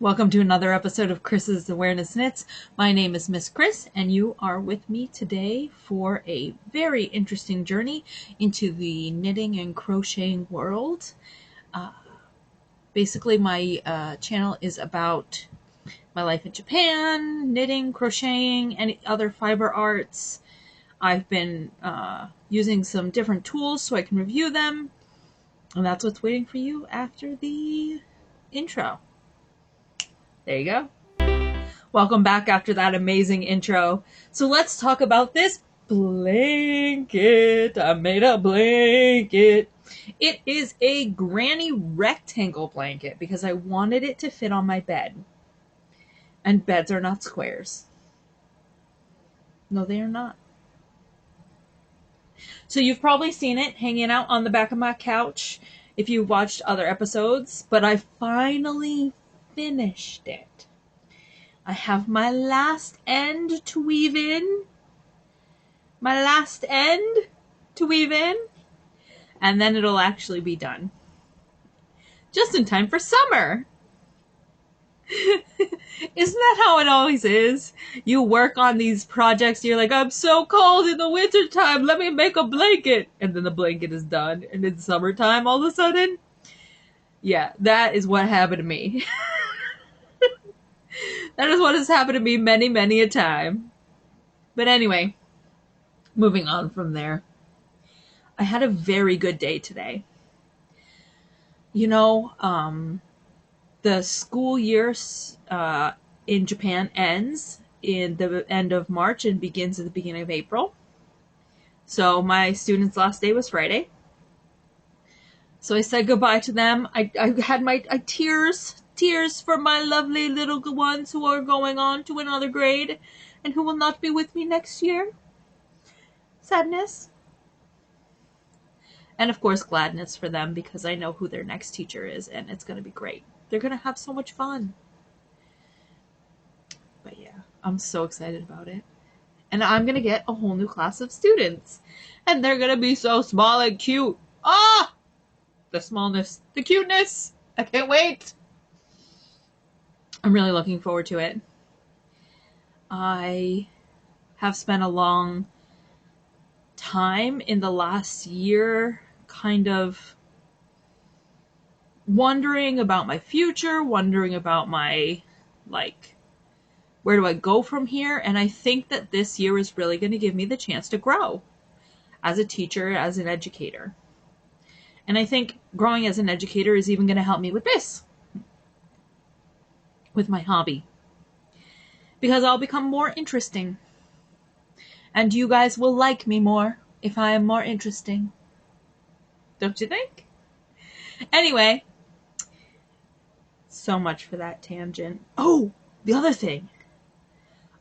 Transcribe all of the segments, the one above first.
Welcome to another episode of Chris's Awareness Knits. My name is Miss Chris, and you are with me today for a very interesting journey into the knitting and crocheting world. Basically, my channel is about my life in Japan, knitting, crocheting, and other fiber arts. I've been using some different tools so I can review them, and that's what's waiting for you after the intro. There you go. Welcome back after that amazing intro. So let's talk about this blanket. I made a blanket. It is a granny rectangle blanket because I wanted it to fit on my bed. And beds are not squares. No, they are not. So you've probably seen it hanging out on the back of my couch if you watched other episodes, but I finally finished it. I have my last end to weave in. And then it'll actually be done. Just in time for summer. Isn't that how it always is? You work on these projects, you're like, I'm so cold in the wintertime, let me make a blanket. And then the blanket is done. And it's summertime all of a sudden. Yeah, that is what happened to me. That is what has happened to me many, many a time. But anyway, moving on from there. I had a very good day today. You know, the school year in Japan ends in the end of March and begins at the beginning of April. So my students' last day was Friday. So I said goodbye to them. I had my tears for my lovely little ones who are going on to another grade and who will not be with me next year. Sadness. And of course gladness for them because I know who their next teacher is and it's going to be great. They're going to have so much fun. But yeah, I'm so excited about it. And I'm going to get a whole new class of students. And they're going to be so small and cute. Ah! The smallness, the cuteness. I can't wait. I'm really looking forward to it. I have spent a long time in the last year kind of wondering about my future, wondering about my, where do I go from here? And I think that this year is really going to give me the chance to grow as a teacher, as an educator. And I think growing as an educator is even going to help me with this, with my hobby. Because I'll become more interesting. And you guys will like me more if I am more interesting. Don't you think? Anyway, so much for that tangent. Oh, the other thing.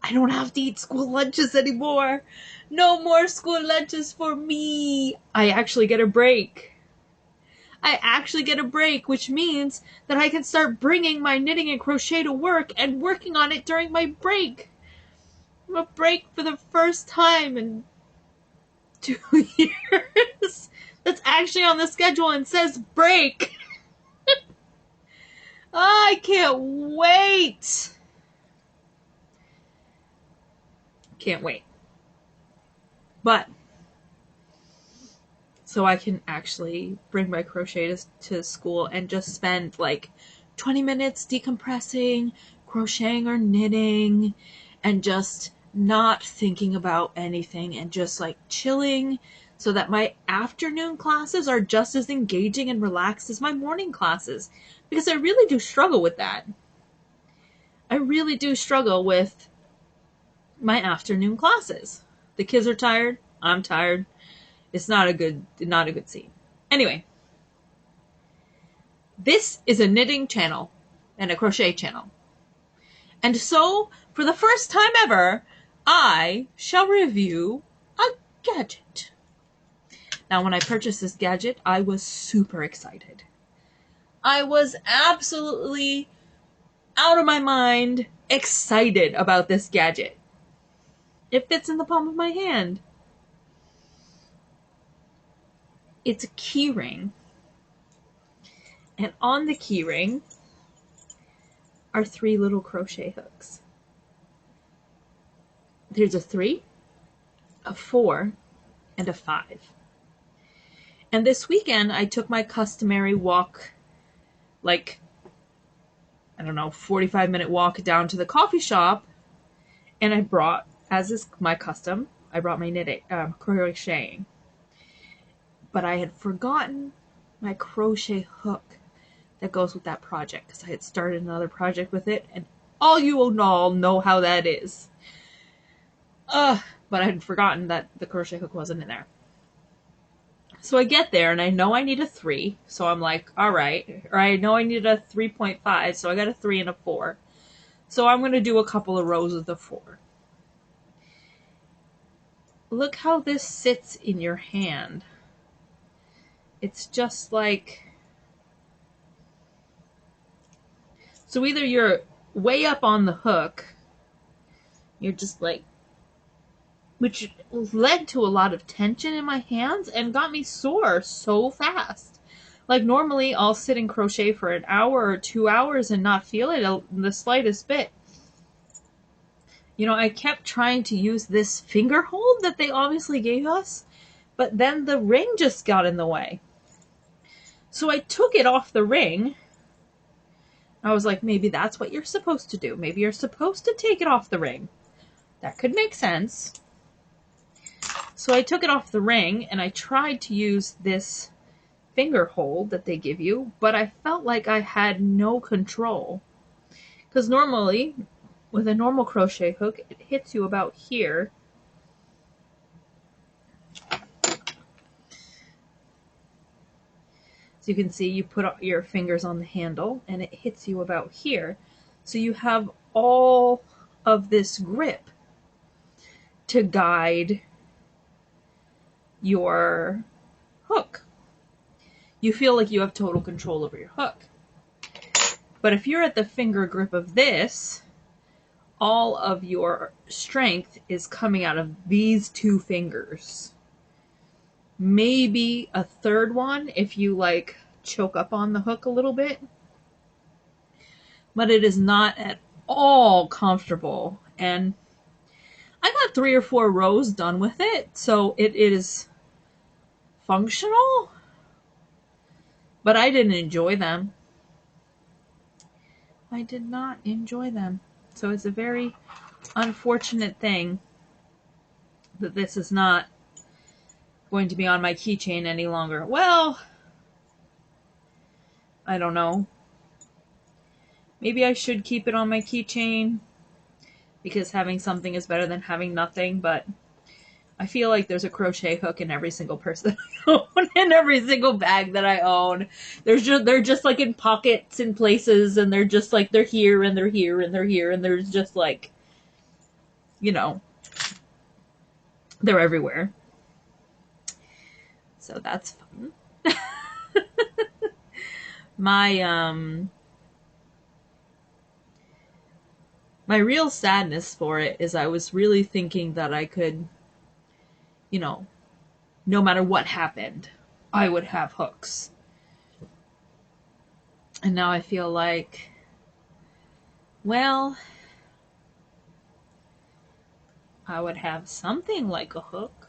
I don't have to eat school lunches anymore. No more school lunches for me. I actually get a break. Which means that I can start bringing my knitting and crochet to work and working on it during my break. A break for the first time in 2 years. That's actually on the schedule and says break. I can't wait. Can't wait. But so I can actually bring my crochet to school and just spend 20 minutes decompressing, crocheting or knitting, and just not thinking about anything and just chilling so that my afternoon classes are just as engaging and relaxed as my morning classes. Because I really do struggle with that. I really do struggle with my afternoon classes. The kids are tired. I'm tired. It's not a good scene. Anyway, this is a knitting channel and a crochet channel. And so, for the first time ever, I shall review a gadget. Now, when I purchased this gadget, I was super excited. I was absolutely out of my mind excited about this gadget. It fits in the palm of my hand. It's a key ring. And on the key ring are 3 little crochet hooks. There's a 3, a 4, and a 5. And this weekend, I took my customary walk, like, I don't know, 45-minute walk down to the coffee shop, and I brought, as is my custom, I brought my knitting, crocheting. But I had forgotten my crochet hook that goes with that project, because I had started another project with it, and all you all know how that is. But I had forgotten that the crochet hook wasn't in there. So I get there, and I know I need a 3, so I'm like, all right. Or I know I need a 3.5, so I got a 3 and a 4. So I'm going to do a couple of rows of the 4. Look how this sits in your hand. It's just like... So either you're way up on the hook, you're just like... Which led to a lot of tension in my hands and got me sore so fast. Like normally I'll sit and crochet for an hour or 2 hours and not feel it in the slightest bit. You know, I kept trying to use this finger hold that they obviously gave us, but then the ring just got in the way. So I took it off the ring. I was like, maybe that's what you're supposed to do. Maybe you're supposed to take it off the ring. That could make sense. So I took it off the ring and I tried to use this finger hold that they give you, but I felt like I had no control. Because normally, with a normal crochet hook, it hits you about here. So you can see you put your fingers on the handle and it hits you about here. So you have all of this grip to guide your hook. You feel like you have total control over your hook. But if you're at the finger grip of this, all of your strength is coming out of these 2 fingers. Maybe a third one if you like choke up on the hook a little bit. But it is not at all comfortable. And I got 3 or 4 rows done with it, so it is functional, but I didn't enjoy them. I did not enjoy them. So it's a very unfortunate thing that this is not going to be on my keychain any longer. Well, I don't know. Maybe I should keep it on my keychain because having something is better than having nothing, but I feel like there's a crochet hook in every single purse that I own, in every single bag that I own. They're just like in pockets in places, and they're just like, they're here and they're here and they're here, and there's just like, you know, they're everywhere. So that's fun. My real sadness for it is I was really thinking that I could, you know, no matter what happened, I would have hooks. And now I feel like, well, I would have something like a hook.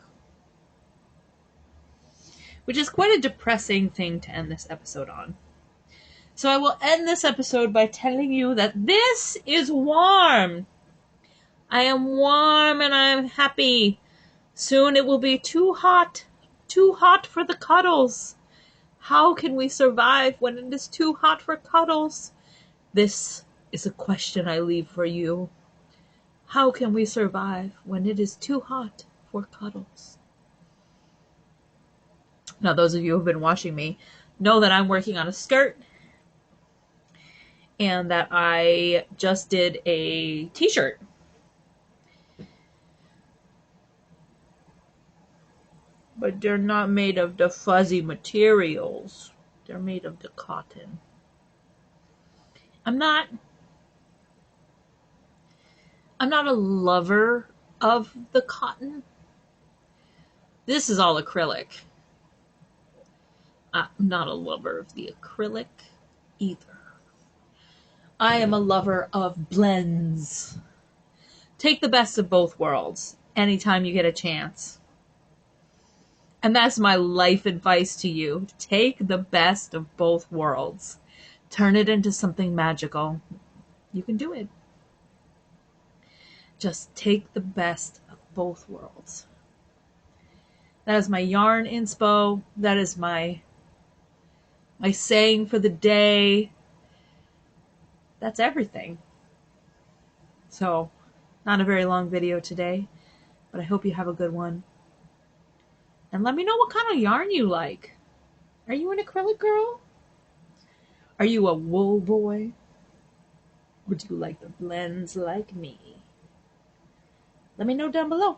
Which is quite a depressing thing to end this episode on. So I will end this episode by telling you that this is warm. I am warm and I'm happy. Soon it will be too hot for the cuddles. How can we survive when it is too hot for cuddles? This is a question I leave for you. How can we survive when it is too hot for cuddles? Now, those of you who have been watching me know that I'm working on a skirt and that I just did a t-shirt. But they're not made of the fuzzy materials. They're made of the cotton. I'm not a lover of the cotton. This is all acrylic. I'm not a lover of the acrylic either. I am a lover of blends. Take the best of both worlds anytime you get a chance. And that's my life advice to you. Take the best of both worlds. Turn it into something magical. You can do it. Just take the best of both worlds. That is my yarn inspo. That is my saying for the day. That's everything. So, not a very long video today, but I hope you have a good one. And let me know what kind of yarn you like. Are you an acrylic girl? Are you a wool boy? Or do you like the blends like me? Let me know down below.